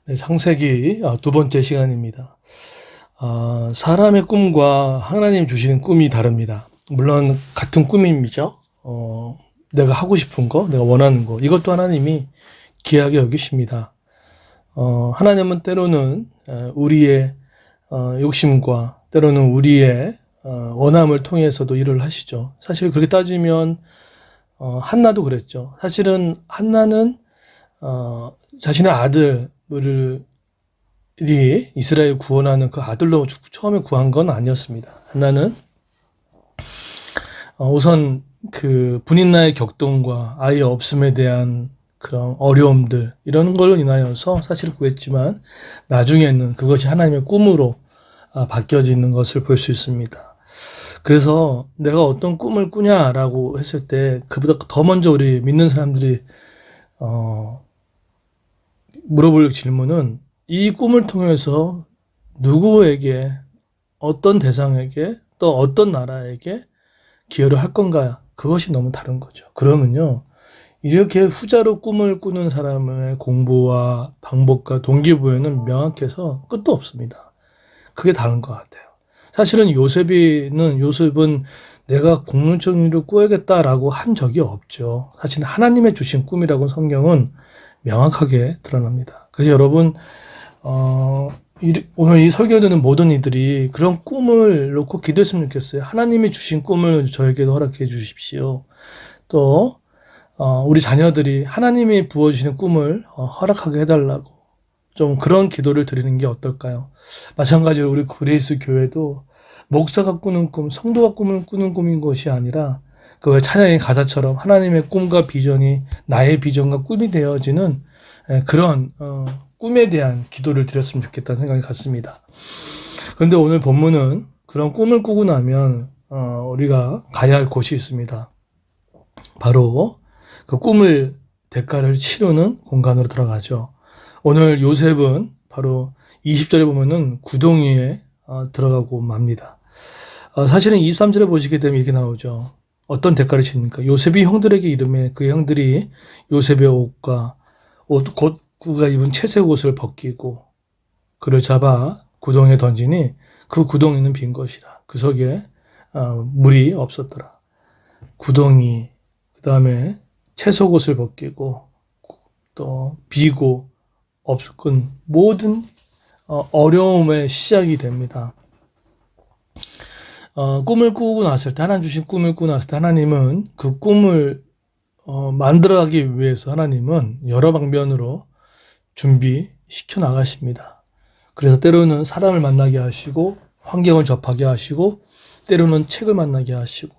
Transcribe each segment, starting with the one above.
네, 창세기 두 번째 시간입니다. 사람의 꿈과 하나님 주시는 꿈이 다릅니다. 물론 같은 꿈이죠. 내가 하고 싶은 거, 내가 원하는 거, 이것도 하나님이 귀하게 여기십니다. 하나님은 때로는 우리의 욕심과 때로는 우리의 원함을 통해서도 일을 하시죠. 사실 그렇게 따지면 한나도 그랬죠. 사실은 한나는 자신의 아들을 이스라엘 구원하는 그 아들로 처음에 구한 건 아니었습니다. 한나는 우선 그 분인나의 격동과 아이 없음에 대한 그런 어려움들 이런 걸로 인하여서 사실 구했지만 나중에는 그것이 하나님의 꿈으로 바뀌어지는 것을 볼 수 있습니다. 그래서 내가 어떤 꿈을 꾸냐라고 했을 때 그보다 더 먼저 우리 믿는 사람들이 물어볼 질문은 이 꿈을 통해서 누구에게, 어떤 대상에게, 또 어떤 나라에게 기여를 할 건가? 그것이 너무 다른 거죠. 그러면요, 이렇게 후자로 꿈을 꾸는 사람의 공부와 방법과 동기부여는 명확해서 끝도 없습니다. 그게 다른 것 같아요. 사실은 요셉은 내가 공문처럼 일을 꾸야겠다라고 한 적이 없죠. 사실 하나님의 주신 꿈이라고 성경은 명확하게 드러납니다. 그래서 여러분, 오늘 이 설교를 듣는 모든 이들이 그런 꿈을 놓고 기도했으면 좋겠어요. 하나님이 주신 꿈을 저에게도 허락해 주십시오. 또 우리 자녀들이 하나님이 부어주시는 꿈을 허락하게 해달라고 좀 그런 기도를 드리는 게 어떨까요? 마찬가지로 우리 그레이스 교회도 목사가 꾸는 꿈, 성도가 꿈을 꾸는 꿈인 것이 아니라 그 찬양의 가사처럼 하나님의 꿈과 비전이 나의 비전과 꿈이 되어지는 그런 꿈에 대한 기도를 드렸으면 좋겠다는 생각이 같습니다. 그런데 오늘 본문은 그런 꿈을 꾸고 나면 우리가 가야 할 곳이 있습니다. 바로 그 꿈을 대가를 치르는 공간으로 들어가죠. 오늘 요셉은 바로 20절에 보면은 구덩이에 들어가고 맙니다. 사실은 23절에 보시게 되면 이렇게 나오죠. 어떤 대가를 치릅니까? 요셉이 형들에게 이름해 그 형들이 요셉의 옷과 곧 그가 입은 채색 옷을 벗기고 그를 잡아 구덩이에 던지니 그 구덩이는 빈 것이라. 그 속에 물이 없었더라. 구덩이, 그 다음에 채색 옷을 벗기고 또 비고 없은 모든 어려움의 시작이 됩니다. 꿈을 꾸고 났을 때, 하나님 주신 꿈을 꾸고 났을 때 하나님은 그 꿈을 만들어가기 위해서 하나님은 여러 방면으로 준비시켜 나가십니다. 그래서 때로는 사람을 만나게 하시고 환경을 접하게 하시고 때로는 책을 만나게 하시고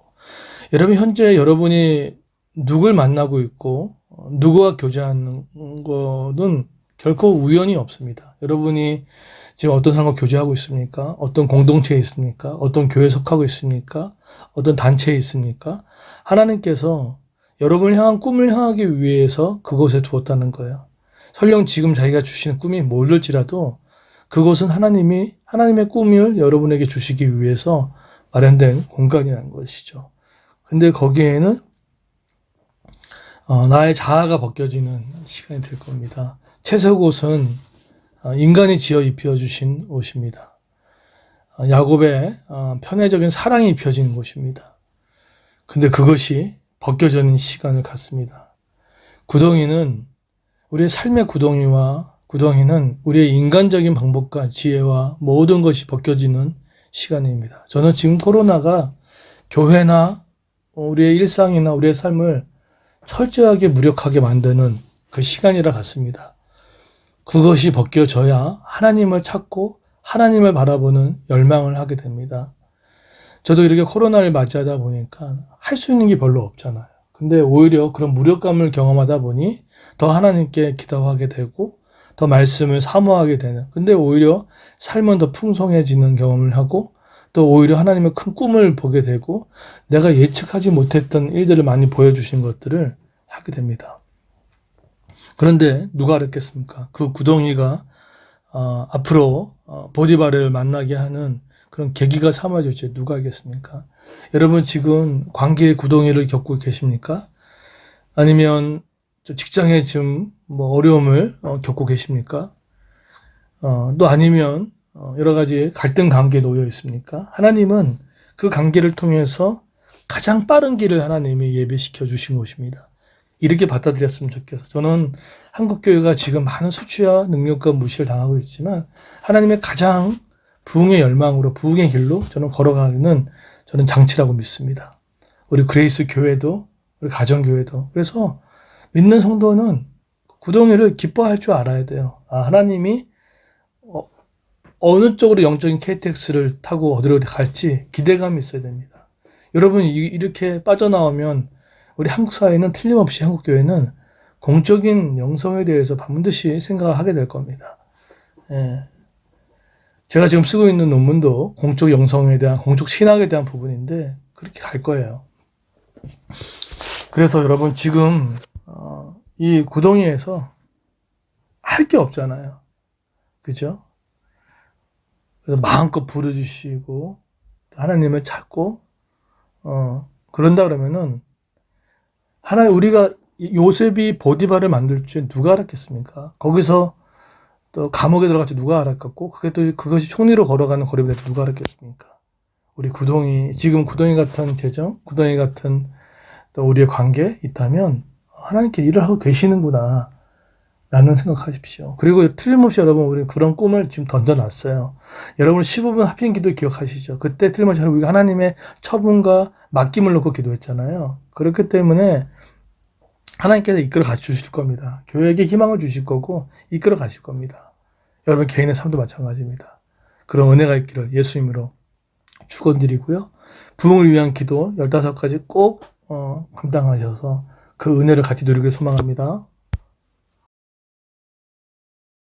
여러분 현재 여러분이 누굴 만나고 있고 누구와 교제하는 거는 결코 우연이 없습니다. 여러분이 지금 어떤 사람과 교제하고 있습니까? 어떤 공동체에 있습니까? 어떤 교회에 속하고 있습니까? 어떤 단체에 있습니까? 하나님께서 여러분을 향한 꿈을 향하기 위해서 그곳에 두었다는 거예요. 설령 지금 자기가 주시는 꿈이 모를지라도 그것은 하나님의 꿈을 여러분에게 주시기 위해서 마련된 공간이라는 것이죠. 근데 거기에는 나의 자아가 벗겨지는 시간이 될 겁니다. 채색 옷은 인간이 지어 입혀주신 옷입니다. 야곱의 편애적인 사랑이 입혀진 곳입니다. 근데 그것이 벗겨지는 시간을 갖습니다. 구덩이는 우리의 삶의 구덩이는 우리의 인간적인 방법과 지혜와 모든 것이 벗겨지는 시간입니다. 저는 지금 코로나가 교회나 우리의 일상이나 우리의 삶을 철저하게 무력하게 만드는 그 시간이라 같습니다. 그것이 벗겨져야 하나님을 찾고 하나님을 바라보는 열망을 하게 됩니다. 저도 이렇게 코로나를 맞이하다 보니까 할 수 있는 게 별로 없잖아요. 근데 오히려 그런 무력감을 경험하다 보니 더 하나님께 기도하게 되고 더 말씀을 사모하게 되는, 근데 오히려 삶은 더 풍성해지는 경험을 하고 또 오히려 하나님의 큰 꿈을 보게 되고 내가 예측하지 못했던 일들을 많이 보여주신 것들을 하게 됩니다. 그런데 누가 알았겠습니까? 그 구덩이가 앞으로 보디바를 만나게 하는 그런 계기가 삼아질지 누가 알겠습니까? 여러분 지금 관계의 구덩이를 겪고 계십니까? 아니면 직장에 지금 어려움을 겪고 계십니까? 또 아니면 여러 가지 갈등 관계에 놓여 있습니까? 하나님은 그 관계를 통해서 가장 빠른 길을 하나님이 예비시켜 주신 것입니다. 이렇게 받아들였으면 좋겠어요. 저는 한국교회가 지금 많은 수치와 능력과 무시를 당하고 있지만 하나님의 가장 부흥의 열망으로 부흥의 길로 저는 걸어가는 저는 장치라고 믿습니다. 우리 그레이스 교회도 우리 가정교회도. 그래서 믿는 성도는 구덩이를 기뻐할 줄 알아야 돼요. 하나님이 어느 쪽으로 영적인 KTX를 타고 어디로 갈지 기대감이 있어야 됩니다. 여러분 이렇게 빠져나오면 우리 한국 사회는 틀림없이 한국 교회는 공적인 영성에 대해서 반드시 생각을 하게 될 겁니다. 예. 제가 지금 쓰고 있는 논문도 공적 영성에 대한, 공적 신학에 대한 부분인데 그렇게 갈 거예요. 그래서 여러분 지금 이 구덩이에서 할 게 없잖아요. 그죠? 그래서 마음껏 부르주시고 하나님을 찾고 그런다 그러면은 우리가 요셉이 보디발을 만들 줄 누가 알았겠습니까? 거기서 또 감옥에 들어갈지 누가 알았겠고 그것이 총리로 걸어가는 거리보다 누가 알았겠습니까? 우리 지금 구덩이 같은 재정, 구덩이 같은 또 우리의 관계에 있다면 하나님께 일을 하고 계시는구나 라는 생각하십시오. 그리고 틀림없이 여러분 우리 그런 꿈을 지금 던져놨어요. 여러분 15분 합심 기도 기억하시죠? 그때 틀림없이 우리가 하나님의 처분과 맡김을 놓고 기도했잖아요. 그렇기 때문에 하나님께서 이끌어 가주실 겁니다. 교회에게 희망을 주실 거고 이끌어 가실 겁니다. 여러분 개인의 삶도 마찬가지입니다. 그런 은혜가 있기를 예수님으로 축원드리고요. 부흥을 위한 기도 15가지 꼭 감당하셔서 그 은혜를 같이 누리길 소망합니다.